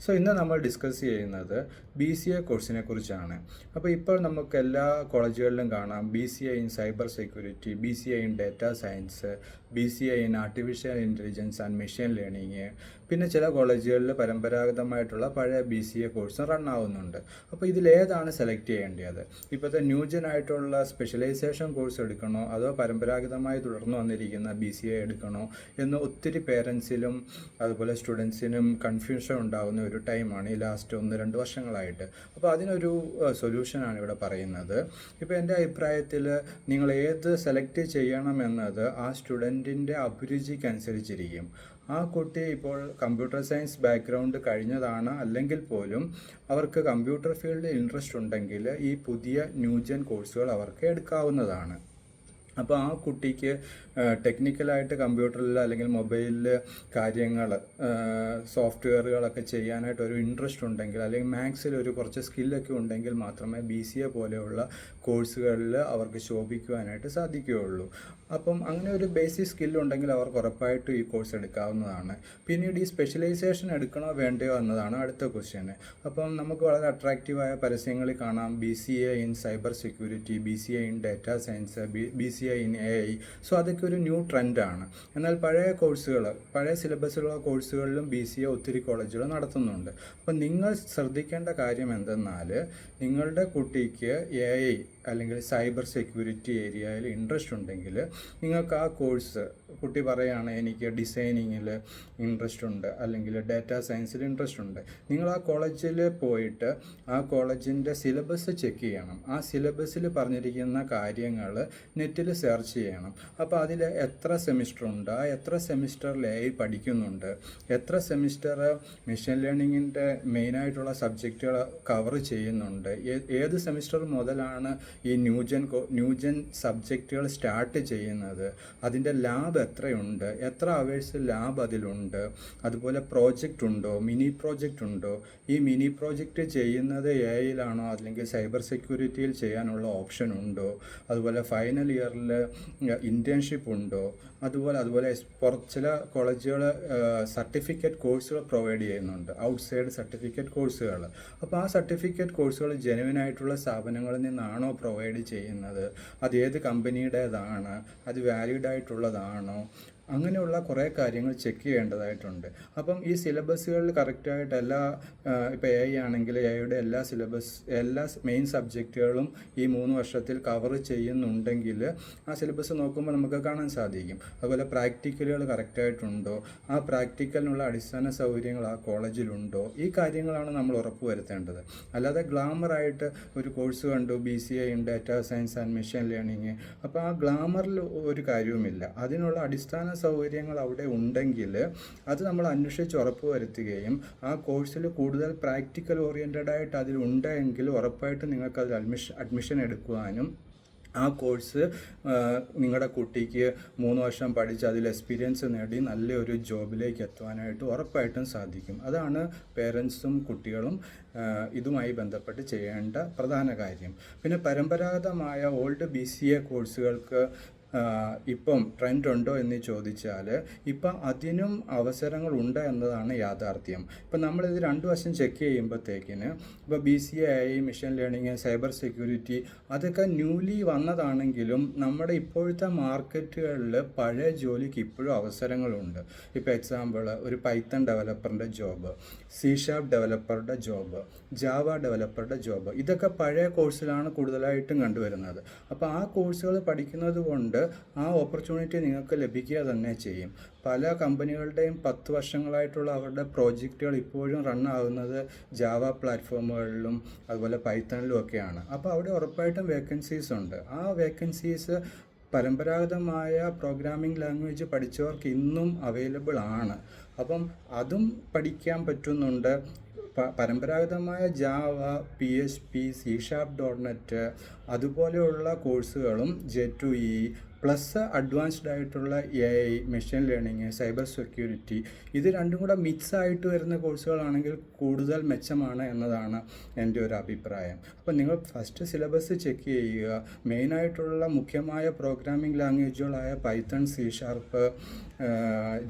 So ഇന്ന് നമ്മൾ discuss ചെയ്യുന്നത് BCA കോഴ്സിനെ കുറിച്ചാണ്. അപ്പോൾ ഇപ്പോൾ നമുക്ക് എല്ലാ കോളേജുകളിലും കാണാം BCA in cyber security, BCA in data science, BCA in artificial intelligence and machine learning. പിന്നെ ചില കോളേജുകളിൽ പരമ്പരാഗതമായിട്ടുള്ള പഴയ BCA കോഴ്സ് റൺ ആവുന്നുണ്ട്. അപ്പോൾ ഇതിലേതാണ് സെലക്ട് ചെയ്യേണ്ടത്? ഇപ്പോഴത്തെ ന്യൂജനായിട്ടുള്ള സ്പെഷ്യലൈസേഷൻ കോഴ്സ് എടുക്കണോ അതോ പരമ്പരാഗതമായി തുടർന്നു വന്നിരിക്കുന്ന BCA എടുക്കണോ എന്ന് ഒത്തിരി പേരൻസിലും അതുപോലെ സ്റ്റുഡൻസിനും കൺഫ്യൂഷൻ ഉണ്ടാകുന്ന ഒരു ടൈമാണ് ഈ ലാസ്റ്റ് 1-2 വർഷങ്ങളായിട്ട്. അപ്പോൾ അതിനൊരു സൊല്യൂഷനാണ് ഇവിടെ പറയുന്നത്. ഇപ്പോൾ എൻ്റെ അഭിപ്രായത്തിൽ നിങ്ങൾ ഏത് സെലക്ട് ചെയ്യണമെന്നത് ആ സ്റ്റുഡൻറ്റിൻ്റെ അഭിരുചിക്കനുസരിച്ചിരിക്കും. ആ കുട്ടി ഇപ്പോൾ കമ്പ്യൂട്ടർ സയൻസ് ബാക്ക്ഗ്രൗണ്ട് കഴിഞ്ഞതാണ് അല്ലെങ്കിൽ പോലും അവർക്ക് കമ്പ്യൂട്ടർ ഫീൽഡിൽ ഇൻട്രസ്റ്റ് ഉണ്ടെങ്കിൽ ഈ പുതിയ ന്യൂജൻ കോഴ്സുകൾ അവർക്ക് എടുക്കാവുന്നതാണ്. അപ്പോൾ ആ കുട്ടിക്ക് ടെക്നിക്കലായിട്ട് കമ്പ്യൂട്ടറിൽ അല്ലെങ്കിൽ മൊബൈലിൽ കാര്യങ്ങൾ സോഫ്റ്റ്വെയറുകളൊക്കെ ചെയ്യാനായിട്ട് ഒരു ഇൻട്രസ്റ്റ് ഉണ്ടെങ്കിൽ അല്ലെങ്കിൽ മാത്സിൽ ഒരു കുറച്ച് സ്കില്ലൊക്കെ ഉണ്ടെങ്കിൽ മാത്രമേ BCA പോലെയുള്ള കോഴ്സുകളിൽ അവർക്ക് ശോഭിക്കുവാനായിട്ട് സാധിക്കുകയുള്ളൂ. അപ്പം അങ്ങനെ ഒരു ബേസിക് സ്കില്ലുണ്ടെങ്കിൽ അവർക്ക് ഉറപ്പായിട്ടും ഈ കോഴ്സ് എടുക്കാവുന്നതാണ്. പിന്നീട് ഈ സ്പെഷ്യലൈസേഷൻ എടുക്കണോ വേണ്ടയോ എന്നതാണ് അടുത്ത ക്വസ്റ്റ്യൻ. അപ്പം നമുക്ക് വളരെ അട്രാക്റ്റീവായ പരസ്യങ്ങളിൽ കാണാം BCA in cyber security, BCA in data science, BCA in AI. So അതൊക്കെ ഒരു ന്യൂ ട്രെൻഡാണ്. എന്നാൽ പഴയ സിലബസിലുള്ള കോഴ്സുകളിലും BCA ഒത്തിരി കോളേജുകൾ നടത്തുന്നുണ്ട്. അപ്പം നിങ്ങൾ ശ്രദ്ധിക്കേണ്ട കാര്യം എന്തെന്നാൽ നിങ്ങളുടെ കുട്ടിക്ക് AI അല്ലെങ്കിൽ സൈബർ സെക്യൂരിറ്റി ഏരിയയിൽ ഇൻട്രസ്റ്റ് ഉണ്ടെങ്കിൽ നിങ്ങൾക്ക് ആ കോഴ്സ് കുട്ടി പറയുകയാണ് എനിക്ക് ഡിസൈനിങ്ങിൽ ഇൻട്രസ്റ്റ് ഉണ്ട് അല്ലെങ്കിൽ ഡാറ്റ സയൻസിൽ ഇൻട്രസ്റ്റ് ഉണ്ട്, നിങ്ങൾ ആ കോളേജിൽ പോയിട്ട് ആ കോളേജിൻ്റെ സിലബസ് ചെക്ക് ചെയ്യണം. ആ സിലബസിൽ പറഞ്ഞിരിക്കുന്ന കാര്യങ്ങൾ നെറ്റിൽ സെർച്ച് ചെയ്യണം. അപ്പോൾ അതിൽ എത്ര സെമിസ്റ്റർ ഉണ്ട്, ആ എത്ര സെമിസ്റ്ററിൽ AI പഠിക്കുന്നുണ്ട്, എത്ര സെമിസ്റ്റർ മെഷീൻ ലേണിങ്ങിൻ്റെ മെയിനായിട്ടുള്ള സബ്ജക്റ്റുകൾ കവർ ചെയ്യുന്നുണ്ട്, ഏത് സെമിസ്റ്റർ മുതലാണ് ഈ ന്യൂജൻ സബ്ജക്റ്റുകൾ സ്റ്റാർട്ട് ചെയ്യുന്നത്, അതിൻ്റെ ലാബ് എത്രയുണ്ട്, എത്ര അവേഴ്സ് ലാബ് അതിലുണ്ട്, അതുപോലെ പ്രോജക്റ്റ് ഉണ്ടോ, മിനി പ്രോജക്റ്റ് ഉണ്ടോ, ഈ മിനി പ്രോജക്റ്റ് ചെയ്യുന്നത് AIയിലാണോ അല്ലെങ്കിൽ സൈബർ സെക്യൂരിറ്റിയിൽ ചെയ്യാനുള്ള ഓപ്ഷൻ ഉണ്ടോ, അതുപോലെ ഫൈനൽ ഇയറിൽ ഇൻറ്റേൺഷിപ്പ് ഉണ്ടോ, അതുപോലെ ചില കോളേജുകൾ സർട്ടിഫിക്കറ്റ് കോഴ്സുകൾ പ്രൊവൈഡ് ചെയ്യുന്നുണ്ട്, ഔട്ട്സൈഡ് സർട്ടിഫിക്കറ്റ് കോഴ്സുകൾ. അപ്പോൾ ആ സർട്ടിഫിക്കറ്റ് കോഴ്സുകൾ ജെനുവിനായിട്ടുള്ള സ്ഥാപനങ്ങളിൽ നിന്നാണോ പ്രൊവൈഡ് ചെയ്യുന്നത്, അത് ഏത് കമ്പനിയുടേതാണ്, അത് വാലിഡ് ആയിട്ടുള്ളതാണോ, അങ്ങനെയുള്ള കുറേ കാര്യങ്ങൾ ചെക്ക് ചെയ്യേണ്ടതായിട്ടുണ്ട്. അപ്പം ഈ സിലബസുകളിൽ കറക്റ്റായിട്ട് ഇപ്പോൾ AI ആണെങ്കിൽ AIയുടെ എല്ലാ മെയിൻ സബ്ജക്റ്റുകളും ഈ 3 വർഷത്തിൽ കവർ ചെയ്യുന്നുണ്ടെങ്കിൽ ആ സിലബസ് നോക്കുമ്പോൾ നമുക്ക് കാണാൻ സാധിക്കും. അതുപോലെ പ്രാക്ടിക്കലുകൾ കറക്റ്റായിട്ടുണ്ടോ, ആ പ്രാക്ടിക്കലിനുള്ള അടിസ്ഥാന സൗകര്യങ്ങൾ ആ കോളേജിലുണ്ടോ, ഈ കാര്യങ്ങളാണ് നമ്മൾ ഉറപ്പ് വരുത്തേണ്ടത്. അല്ലാതെ ഗ്ലാമറായിട്ട് ഒരു കോഴ്സ് കണ്ടു BCA in data science and machine learning, അപ്പോൾ ആ ഗ്ലാമറിൽ ഒരു കാര്യവുമില്ല. അതിനുള്ള അടിസ്ഥാന സൗകര്യങ്ങൾ അവിടെ ഉണ്ടെങ്കിൽ അത് നമ്മൾ അന്വേഷിച്ച് ഉറപ്പ് വരുത്തുകയും ആ കോഴ്സിൽ കൂടുതൽ പ്രാക്ടിക്കൽ ഓറിയൻറ്റഡ് ആയിട്ട് അതിലുണ്ടെങ്കിൽ ഉറപ്പായിട്ടും നിങ്ങൾക്ക് അതിൽ അഡ്മിഷൻ എടുക്കുവാനും ആ കോഴ്സ് നിങ്ങളുടെ കുട്ടിക്ക് 3 വർഷം പഠിച്ച് അതിൽ എക്സ്പീരിയൻസ് നേടി നല്ലൊരു ജോബിലേക്ക് എത്തുവാനായിട്ട് ഉറപ്പായിട്ടും സാധിക്കും. അതാണ് പേരൻസും കുട്ടികളും ഇതുമായി ബന്ധപ്പെട്ട് ചെയ്യേണ്ട പ്രധാന കാര്യം. പിന്നെ പരമ്പരാഗതമായ ഓൾഡ് BCA കോഴ്സുകൾക്ക് ഇപ്പം ട്രെൻഡ് ഉണ്ടോ എന്ന് ചോദിച്ചാൽ ഇപ്പം അതിനും അവസരങ്ങളുണ്ട് എന്നതാണ് യാഥാർത്ഥ്യം. ഇപ്പം നമ്മളിത് 2 വർഷം ചെക്ക് ചെയ്യുമ്പോഴത്തേക്കിന് ഇപ്പോൾ BCA AI, machine learning, cyber security അതൊക്കെ ന്യൂലി വന്നതാണെങ്കിലും നമ്മുടെ ഇപ്പോഴത്തെ മാർക്കറ്റുകളിൽ പഴയ ജോലിക്ക് ഇപ്പോഴും അവസരങ്ങളുണ്ട്. ഇപ്പോൾ എക്സാമ്പിൾ ഒരു പൈത്തൺ ഡെവലപ്പറിൻ്റെ ജോബ്, C# ഡെവലപ്പറുടെ ജോബ്, ജാവ ഡെവലപ്പറുടെ ജോബ്, ഇതൊക്കെ പഴയ കോഴ്സിലാണ് കൂടുതലായിട്ടും കണ്ടുവരുന്നത്. അപ്പോൾ ആ കോഴ്സുകൾ പഠിക്കുന്നത് കൊണ്ട് ആ ഓപ്പർച്യൂണിറ്റി നിങ്ങൾക്ക് ലഭിക്കുക തന്നെ ചെയ്യും. പല കമ്പനികളുടെയും 10 വർഷങ്ങളായിട്ടുള്ള അവരുടെ പ്രോജക്റ്റുകൾ ഇപ്പോഴും റൺ ആകുന്നത് ജാവ പ്ലാറ്റ്ഫോമുകളിലും അതുപോലെ പൈത്തണിലും ഒക്കെയാണ്. അപ്പോൾ അവിടെ ഉറപ്പായിട്ടും വേക്കൻസീസ് ഉണ്ട്. ആ വേക്കൻസീസ് പരമ്പരാഗതമായ പ്രോഗ്രാമിംഗ് ലാംഗ്വേജ് പഠിച്ചവർക്ക് ഇന്നും അവൈലബിൾ ആണ്. അപ്പം അതും പഠിക്കാൻ പറ്റുന്നുണ്ട്. പരമ്പരാഗതമായ ജാവ, PHP, C#.net അതുപോലെയുള്ള കോഴ്സുകളും J2EE പ്ലസ് അഡ്വാൻസ്ഡ് ആയിട്ടുള്ള AI, machine learning, cyber security ഇത് രണ്ടും കൂടെ മിക്സ് ആയിട്ട് വരുന്ന കോഴ്സുകളാണെങ്കിൽ കൂടുതൽ മെച്ചമാണ് എന്നതാണ് എൻ്റെ ഒരു അഭിപ്രായം. അപ്പോൾ നിങ്ങൾ ഫസ്റ്റ് സിലബസ് ചെക്ക് ചെയ്യുക. മെയിനായിട്ടുള്ള മുഖ്യമായ പ്രോഗ്രാമിംഗ് ലാംഗ്വേജുകളായ പൈത്തൺ, C#,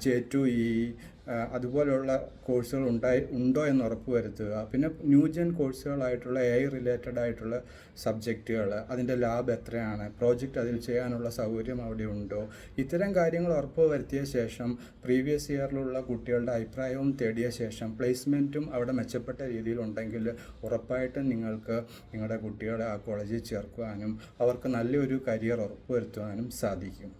J2EE അതുപോലെയുള്ള കോഴ്സുകൾ ഉണ്ടോ എന്ന് ഉറപ്പ് വരുത്തുക. പിന്നെ ന്യൂജൻ കോഴ്സുകളായിട്ടുള്ള AI റിലേറ്റഡ് ആയിട്ടുള്ള സബ്ജക്റ്റുകൾ, അതിൻ്റെ ലാബ് എത്രയാണ്, പ്രോജക്റ്റ് അതിൽ ചെയ്യാനുള്ള സൗകര്യം അവിടെ ഉണ്ടോ, ഇത്തരം കാര്യങ്ങൾ ഉറപ്പ് വരുത്തിയ ശേഷം പ്രീവിയസ് ഇയറിലുള്ള കുട്ടികളുടെ അഭിപ്രായവും തേടിയ ശേഷം പ്ലേസ്മെൻറ്റും അവിടെ മെച്ചപ്പെട്ട രീതിയിലുണ്ടെങ്കിൽ ഉറപ്പായിട്ടും നിങ്ങൾക്ക് നിങ്ങളുടെ കുട്ടികളെ ആ കോളേജിൽ ചേർക്കുവാനും അവർക്ക് നല്ലൊരു കരിയർ ഉറപ്പുവരുത്തുവാനും സാധിക്കും.